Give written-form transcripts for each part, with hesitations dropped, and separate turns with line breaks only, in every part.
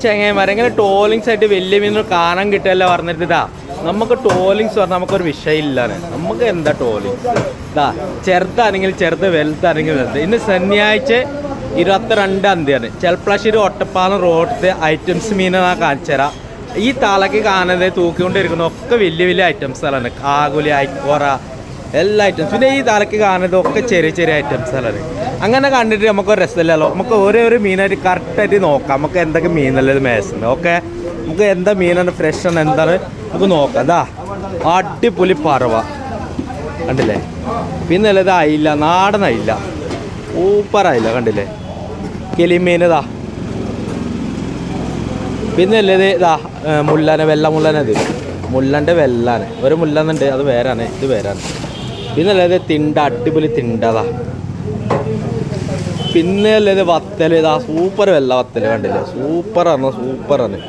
ചങ്ങായിമാരെ ഇങ്ങനെ ടോളിങ്സ് ആയിട്ട് വലിയ മീനൊന്നും കാണാൻ കിട്ടുമല്ലോ പറഞ്ഞിട്ടാ. നമുക്ക് ടോളിങ്സ് പറഞ്ഞാൽ നമുക്കൊരു വിഷയമില്ലാണ്. നമുക്ക് എന്താ ടോളിങ്സ് ഇതാ, ചെറുതാണെങ്കിൽ ചെറുത്, വലുതാണെങ്കിൽ വലുത്. ഇന്ന് ശനിയാഴ്ച 22-ാം തീയതിയാണ്. ചെൽപ്ലാശ്ശേരി ഒറ്റപ്പാലം റോഡിലെ ഐറ്റംസ് മീനാണ് കാണിച്ചു തരാം. ഈ താളക്ക് കാണുന്നത് തൂക്കിക്കൊണ്ടിരിക്കുന്ന ഒക്കെ വലിയ വലിയ ഐറ്റംസുകളാണ്. കാകുലി, ഐക്കോറ, എല്ലാ ഐറ്റംസ്. പിന്നെ ഈ താളക്ക് കാണുന്നത് ഒക്കെ ചെറിയ ചെറിയ ഐറ്റംസുകളാണ്. അങ്ങനെ കണ്ടിട്ട് നമുക്കൊരു രസമില്ലല്ലോ. നമുക്ക് ഓരോ മീനായിട്ട് കറക്റ്റായിട്ട് നോക്കാം. നമുക്ക് എന്തൊക്കെ മീനല്ലത് മേസുണ്ട്. ഓക്കെ, നമുക്ക് എന്താ മീനാണ്, ഫ്രഷ് ആണ്, എന്താണ് നമുക്ക് നോക്കാം. അതാ അടിപൊളി പറവ കണ്ടില്ലേ. പിന്നെ അല്ലത് അയില, നാടൻ അയില, സൂപ്പർ അയില കണ്ടില്ലേ. കിളിമീൻ ഇതാ. പിന്നെ അല്ലത് ഇതാ മുള്ളാന, വെള്ള മുള്ളാനത്, മുള്ളൻ്റെ വെള്ളാണ്. ഒരു മുള്ളന്നുണ്ട്, അത് വേറാണ്, ഇത് വേറാണ്. പിന്നെ അല്ലത് തിണ്ട, അടിപൊളി തിണ്ടതാ. പിന്നെ അല്ലത് വത്തൽ ഇതാ, സൂപ്പർ വെള്ള വത്തൽ കണ്ടില്ലേ, സൂപ്പറാണ്, സൂപ്പറാണ്.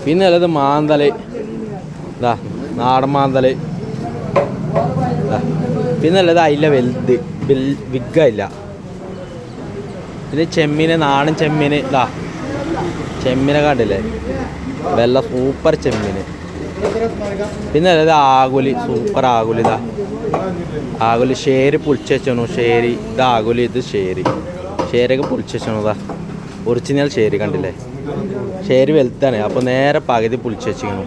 പിന്നെ അല്ലത് മാന്തൽ ഇതാ, നാടൻ മാന്തൽ. പിന്നെ അല്ലത് അയില വലുത്, വിഗ്ഗയില്ല. പിന്നെ ചെമ്മീന്, നാടൻ ചെമ്മീന് ഇതാ, ചെമ്മീനെ കണ്ടില്ലേ, വെള്ള സൂപ്പർ ചെമ്മീന്. പിന്നെ അല്ലത് ആകുലി, സൂപ്പർ ആകുലി ഇതാ, ആകുലി. ഷേര് പൊളിച്ച് വെച്ചണു, ഷേരി ഇത് ആകുലി, ഇത് ഷേരി. ഷേരൊക്കെ പൊളിച്ച് വെച്ചണു ഇതാ, ഒറിജിനൽ ഷേരി കണ്ടില്ലേ. ഷേരി വലുത്താണ്, അപ്പോൾ നേരെ പകുതി പൊളിച്ച് വെച്ചിരിക്കുന്നു.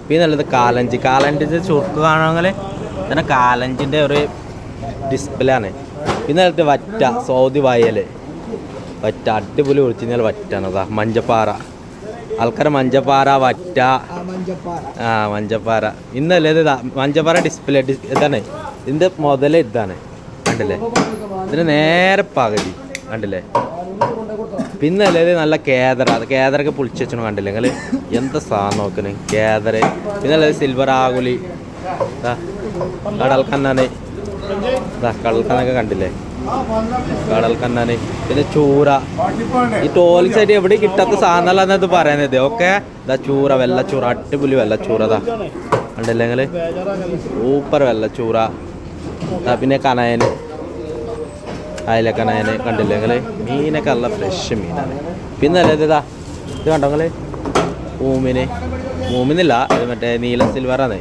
പിന്നെ അല്ലത് കാലഞ്ചി. കാലഞ്ചിൻ്റെ ചുർക്ക് കാണുമെങ്കിൽ തന്നെ കാലഞ്ചിൻ്റെ ഒരു ഡിസ്പ്ലേ ആണ്. പിന്നെ അല്ലത് വറ്റ, സൗദി വയൽ വറ്റ, അടിപൊളി ഒറിജിനൽ വറ്റാണ്. അതാ മഞ്ചപ്പാറ, ആൾക്കാർ മഞ്ചപ്പാറ, വറ്റ, മഞ്ചപ്പാറ. ഇന്നല്ലേ ഇത് മഞ്ചപ്പാറ ഡിസ്പ്ലേ ഇതാണ്. ഇതിൻ്റെ മുതൽ ഇതാണ് കണ്ടില്ലേ, ഇതിന് നേരെ പകുതി കണ്ടില്ലേ. പിന്നെ അല്ലേ ഇത് നല്ല കേദറ, അത് കേദറൊക്കെ പൊളിച്ച് വെച്ചോ കണ്ടില്ലേ നിങ്ങൾ, എന്താ സാധനം നോക്കണേ കേദറ. പിന്നെ അല്ലേ സിൽവർ ആകുലി, കടൽക്കണ്ണാന്, കടൽക്കണ്ണൊക്കെ കണ്ടില്ലേ, കടൽക്കണ്ണാന്. പിന്നെ ചൂര. ഈ ടോളിങ്സ് ആയിട്ട് എവിടെ കിട്ടാത്ത സാധനമല്ലെന്നത് പറയുന്നത്. ഓക്കെ, ഇതാ ചൂര, വെള്ളച്ചൂറ, അടിപൊളി വെള്ളച്ചൂറ ഇതാ കണ്ടില്ലേ നിങ്ങൾ, സൂപ്പർ വെള്ളച്ചൂറ. പിന്നെ കണയന്, അയില കണയന് കണ്ടില്ലേ നിങ്ങൾ, മീനൊക്കെ നല്ല ഫ്രഷ് മീനാണ്. പിന്നെ അല്ലേ ഇതാ, ഇത് കണ്ടോ നിങ്ങൾ, പൂമീന്. പൂമീനില്ല, ഇത് മറ്റേ നീല സിൽവറാണ്.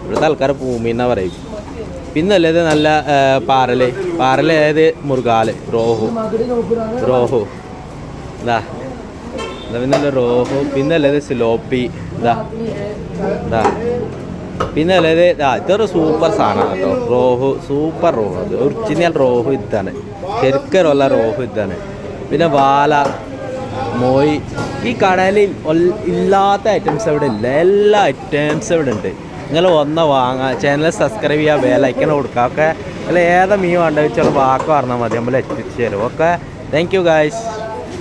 ഇവിടുത്തെ ആൾക്കാർ പൂമീനാ പറയും. പിന്നെ അല്ലേ ഇത് നല്ല പാറല്, പാറല് അതായത് മുറുകാല്, റോഹു, റോഹു ഇതാ, പിന്നെ റോഹു. പിന്നെ അല്ലേ ഇത് സിലോപ്പി ഇതാ, ഇതാ. പിന്നെ അല്ലേ ഇതൊരു സൂപ്പർ സാധനമാണ് കേട്ടോ, റോഹു, സൂപ്പർ റോഹു, ഒറിജിനൽ റോഹു ഇതാണ്, ശരിക്കുള്ള റോഹു ഇതാണ്. പിന്നെ വാല, മോയ്. ഈ കടലിൽ ഇല്ലാത്ത ഐറ്റംസ് ഇവിടെ ഇല്ല, എല്ലാ ഐറ്റംസും ഇവിടെ ഉണ്ട്. നിങ്ങൾ ഒന്ന് വാങ്ങാം, ചാനൽ സബ്സ്ക്രൈബ് ചെയ്യുക, ബെല്ലൈക്കൺ കൊടുക്കുക. ഓക്കെ, അല്ല ഏതാ മീൻ വേണ്ട വെച്ചാൽ വാക്ക് പറഞ്ഞാൽ മതി, നമ്മൾ എത്തിച്ചു തരും. Okay, thank you guys.